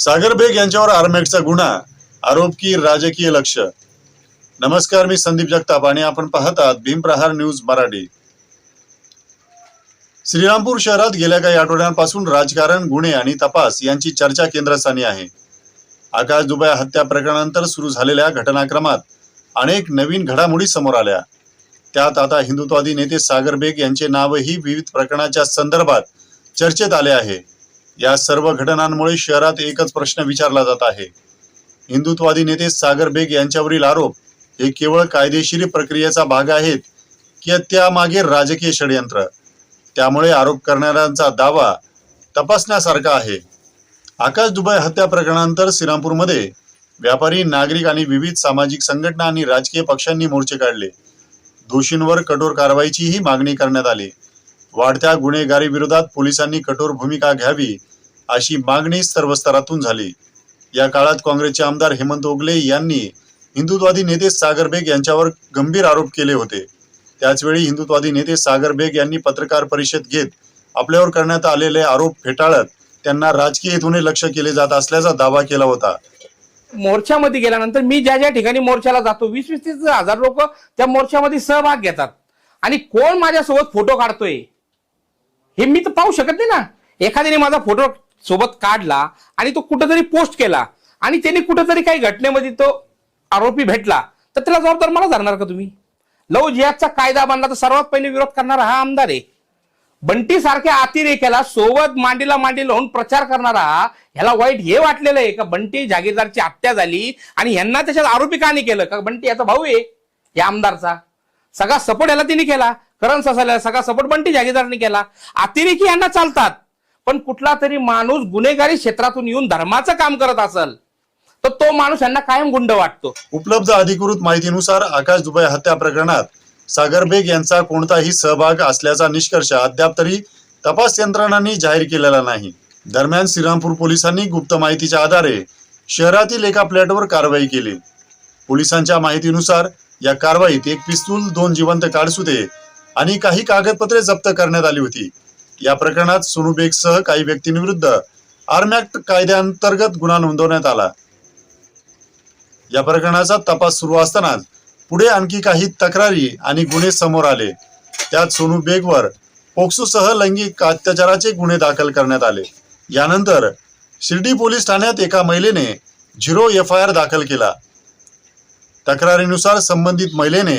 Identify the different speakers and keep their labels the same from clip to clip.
Speaker 1: सागर बेग यांच्यावर आरमॅक्सचा गुन्हा, आरोप की राजकीय लक्ष। नमस्कार, मी संदीप जगताप आणि आपण पाहत आहात भीमप्रहार न्यूज मराठी। श्रीरामपूर शहरात गेल्या काही आठवड्यांपासून राजकारण, गुन्हे आणि तपास यांची चर्चा केंद्रस्थानी आहे। आकाश दुबे हत्या प्रकरणानंतर सुरू झालेल्या घटनाक्रमात अनेक नवीन घडामोडी समोर आल्या। त्यात आता हिंदुत्ववादी नेते सागर बेग यांचे नावही विविध प्रकरणाच्या संदर्भात चर्चेत आले आहे। या सर्व घटनांमुळे शहरात एकच प्रश्न विचारला जात आहे, हिंदुत्ववादी नेते सागर बेग यांच्यावरील आरोप हे केवळ कायदेशीर प्रक्रियेचा भाग आहेत की त्यामागे राजकीय षडयंत्र? त्यामुळे आरोप करणाऱ्यांचा दावा तपासण्यासारखा आहे। आकाश दुबे हत्या प्रकरणानंतर श्रीरामपूरमध्ये व्यापारी, नागरिक आणि विविध सामाजिक संघटना आणि राजकीय पक्षांनी मोर्चे काढले। दोषींवर कठोर कारवाईचीही मागणी करण्यात आली। वाढत्या गुन्हेगारी विरोधात पोलिसांनी कठोर भूमिका घ्यावी अशी मागणी सर्व स्तरातून झाली। या काळात काँग्रेसचे आमदार हेमंत ओगले यांनी हिंदुत्ववादी नेते सागर बेग यांच्यावर गंभीर आरोप केले होते। त्याचवेळी हिंदुत्ववादी नेते सागर बेग यांनी पत्रकार परिषद घेत आपल्यावर करण्यात आलेले आरोप फेटाळत त्यांना राजकीय हेतूने लक्ष्य केले जात असल्याचा दावा केला होता।
Speaker 2: मोर्चामध्ये गेल्यानंतर मी ज्या ज्या ठिकाणी मोर्चाला जातो 20-30 हजार लोक त्या मोर्चामध्ये सहभाग घेतात आणि कोण माझ्यासोबत फोटो काढतोय हे मी तर पाहू शकत नाही ना। एखाद्याने माझा फोटो सोबत काढला आणि तो कुठेतरी पोस्ट केला आणि त्याने कुठेतरी काही घटनेमध्ये तो आरोपी भेटला तर त्याला जबाबदार मला धरणार का तुम्ही? लव जिहादचा कायदा बनला तर सर्वात पहिले विरोध करणारा हा आमदार आहे। बंटी सारख्या अतिरेक्याला सोबत मांडीला मांडी लावून प्रचार करणारा ह्याला वाईट हे वाटलेलं आहे का बंटी जागीरदारची हत्या झाली आणि ह्यांना त्याच्यात आरोपी का नाही केलं? का बंटी याचा भाऊ आहे या आमदारचा, सगळा सपोर्ट याला तिने केला, करण ससाला सगळा सपोर्ट बंटी जागीरदारने केला। अतिरेकी यांना चालतात, पण कुठला तरी माणूस गुन्हेगारी क्षेत्रातून येऊन धर्माचं काम करत असेल तर तो माणूस यांना कायम गुंड वाटतो।
Speaker 1: उपलब्ध अधिकृत माहितीनुसार आकाश दुबे हत्या प्रकरणात सागर बेग यांचा कोणताही सहभाग असल्याचा निष्कर्ष अद्याप तरी तपास यंत्रणांनी जाहीर केलेला नाही। दरम्यान श्रीरामपूर पोलिसांनी गुप्त माहितीच्या आधारे शहरातील एका फ्लॅटवर कारवाई केली। पोलिसांच्या माहितीनुसार या कारवाईत एक पिस्तूल, 2 जिवंत काडसुते आणि काही कागदपत्रे जप्त करण्यात आली होती। या प्रकरणात सोनू बेगसह काही व्यक्तींविरुद्ध आर्मॅक्ट कायद्याअंतर्गत गुन्हा नोंदवण्यात आला। या प्रकरणाचा तपास सुरू असतानाच पुढे आणखी काही तक्रारी आणि गुन्हे समोर आले। त्यात सोनू बेगवर पोक्सोसह लैंगिक अत्याचाराचे गुन्हे दाखल करण्यात आले। यानंतर शिर्डी पोलीस ठाण्यात एका महिलेने 0 FIR दाखल केला। तक्रारीनुसार संबंधित महिलेने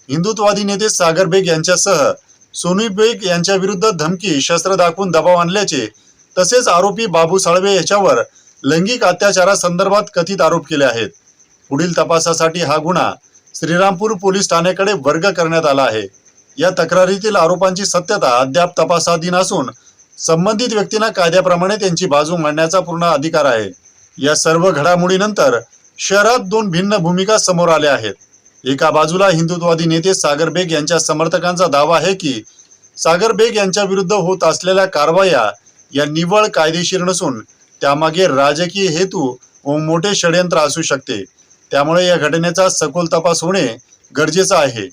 Speaker 1: हिंदुत्ववादी नेते सागर बेग यांच्यासह सोनू बेग यांच्या विरुद्ध धमकी, शस्त्र दाखवून दबाव आणल्याचे तसेच आरोपी बाबू साळवे याच्यावर लैंगिक अत्याचारासंदर्भात कथित आरोप केले आहेत। पुढील तपासासाठी हा गुन्हा श्रीरामपूर पोलीस ठाण्याकडे वर्ग करण्यात आला आहे। या तक्रारीतील आरोपांची सत्यता अद्याप तपासाधीन असून संबंधित व्यक्तींना कायद्याप्रमाणे त्यांची बाजू मांडण्याचा पूर्ण अधिकार आहे। या सर्व घडामोडीनंतर शहरात 2 भिन्न भूमिका समोर आल्या आहेत। एका बाजूला हिंदुत्ववादी नेते सागर बेग यांच्या समर्थकांचा दावा आहे की सागर बेग यांच्या विरुद्ध होत असलेल्या कारवाया या निव्वळ कायदेशीर नसून त्यामागे राजकीय हेतू व मोठे षडयंत्र असू शकते। त्यामुळे या घटनेचा सखोल तपास होणे गरजेचे आहे।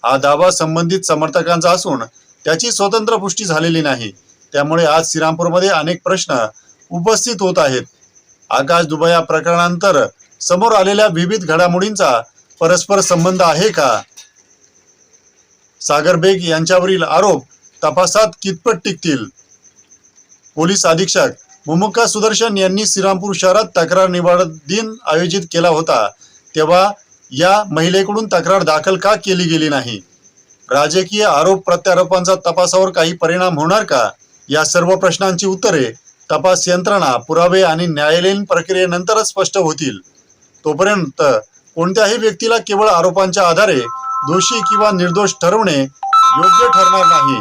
Speaker 1: हा दावा संबंधित समर्थकांचा असून त्याची स्वतंत्र पुष्टी झालेली नाही। त्यामुळे आज श्रीरामपूरमध्ये अनेक प्रश्न उपस्थित होत आहेत। आकाश दुबे या प्रकरणानंतर समोर आलेल्या विविध घडामोडींचा परस्पर संबंध आहे का? सागर बेग यांच्यावरील आरोप तपासात कितपत टिकतील? पोलीस अधीक्षक मुमुक्का सुदर्शन यांनी श्रीरामपूर शहरात तक्रार निवारण दिन आयोजित केला होता, तेव्हा या महिलेकडून तक्रार दाखल का केली गेली नाही? राजकीय आरोप प्रत्यारोपांचा तपासावर काही परिणाम होणार का? या सर्व प्रश्नांची उत्तरे तपास यंत्रणा, पुरावे आणि न्यायालयीन प्रक्रियेनंतरच स्पष्ट होतील। तोपर्यंत कोणत्याही व्यक्तीला केवळ आरोपांच्या आधारे दोषी किंवा निर्दोष ठरवणे योग्य ठरणार नाही।